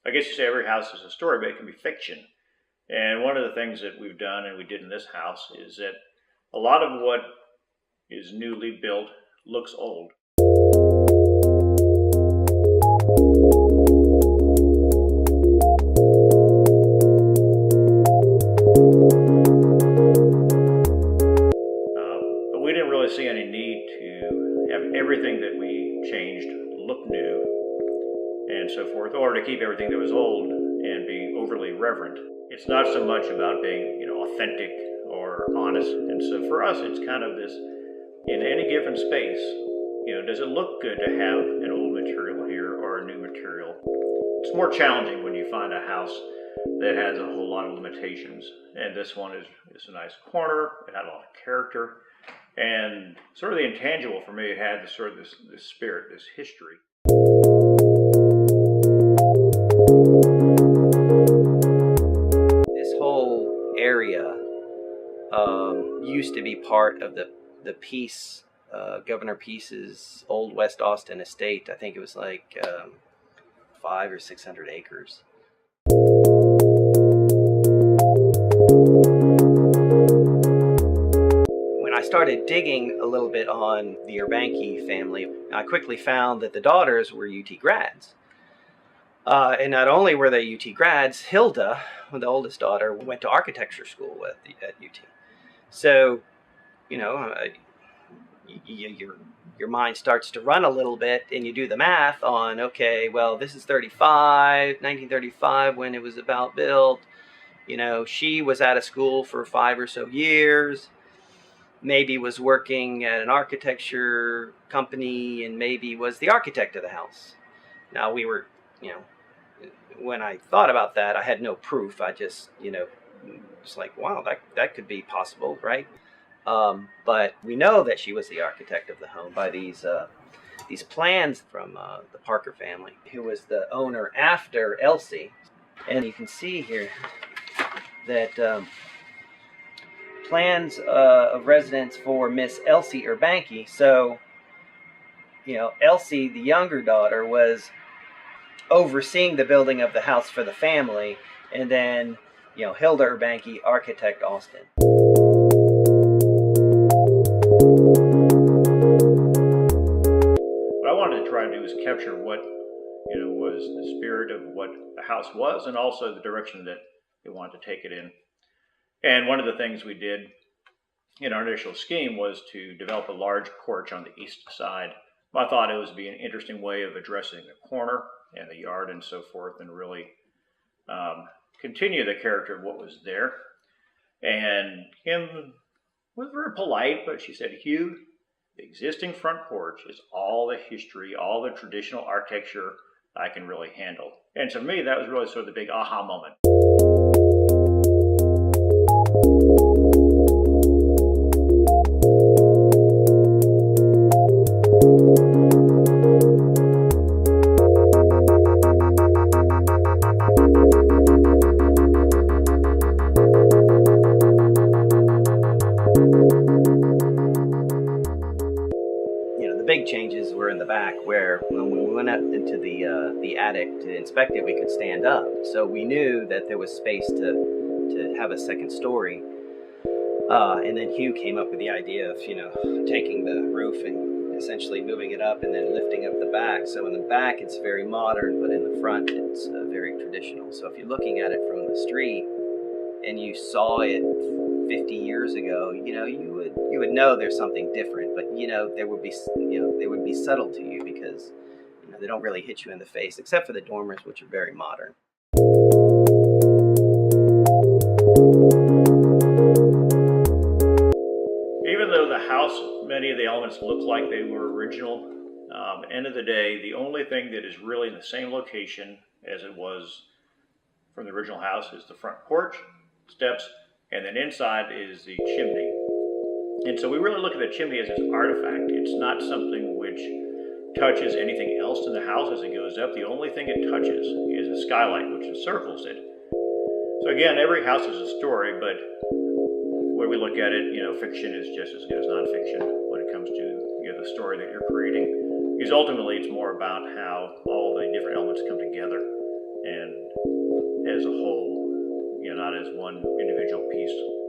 I guess you say every house is a story, but it can be fiction. And one of the things that we've done and we did in this house is that a lot of what is newly built looks old. But we didn't really see any need to have everything that we changed look new and so forth, or to keep everything that was old and be overly reverent. It's not so much about being, authentic or honest. And so for us, it's kind of this, in any given space, does it look good to have an old material here or a new material? It's more challenging when you find a house that has a whole lot of limitations. And this one is a nice corner. It had a lot of character. And sort of the intangible for me, it had this sort of this spirit, this history. This whole area used to be part of the Peace, Governor Peace's old West Austin estate. I think it was like 500 or 600 acres. When I started digging a little bit on the Urbanky family, I quickly found that the daughters were UT grads. And not only were they UT grads, Hilda, the oldest daughter, went to architecture school at UT. So, your mind starts to run a little bit, and you do the math on, okay, well, this is 1935, when it was about built. She was out of school for 5 or so years, maybe was working at an architecture company, and maybe was the architect of the house. Now, we were, when I thought about that, I had no proof. I just, just like, wow, that could be possible, right? But we know that she was the architect of the home by these plans from the Parker family, who was the owner after Elsie. And you can see here that plans of residence for Miss Elsie Urbanky. So, Elsie, the younger daughter, was overseeing the building of the house for the family, and then, Hilda Urbanky, architect Austin. What I wanted to try to do is capture what, was the spirit of what the house was, and also the direction that they wanted to take it in. And one of the things we did in our initial scheme was to develop a large porch on the east side. I thought it would be an interesting way of addressing the corner and the yard and so forth, and really continue the character of what was there. And Kim was very polite, but she said, Hugh, the existing front porch is all the history, all the traditional architecture I can really handle. And to me, that was really sort of the big aha moment. The big changes were in the back, where when we went up into the attic to inspect it, we could stand up. So we knew that there was space to have a second story. And then Hugh came up with the idea of, taking the roof and essentially moving it up and then lifting up the back. So in the back, it's very modern, but in the front, it's very traditional. So if you're looking at it from the street and you saw it 50 years ago, you would know there's something different, but they would be subtle to you, because they don't really hit you in the face, except for the dormers, which are very modern. Even though the house, many of the elements look like they were original, at the end of the day, the only thing that is really in the same location as it was from the original house is the front porch, steps, and then inside is the chimney. And so we really look at the chimney as an artifact. It's not something which touches anything else in the house as it goes up. The only thing it touches is a skylight, which encircles it. So again, every house is a story, but when we look at it, fiction is just as good as nonfiction when it comes to the story that you're creating. Because ultimately, it's more about how all the different elements come together and as a whole, not as one individual piece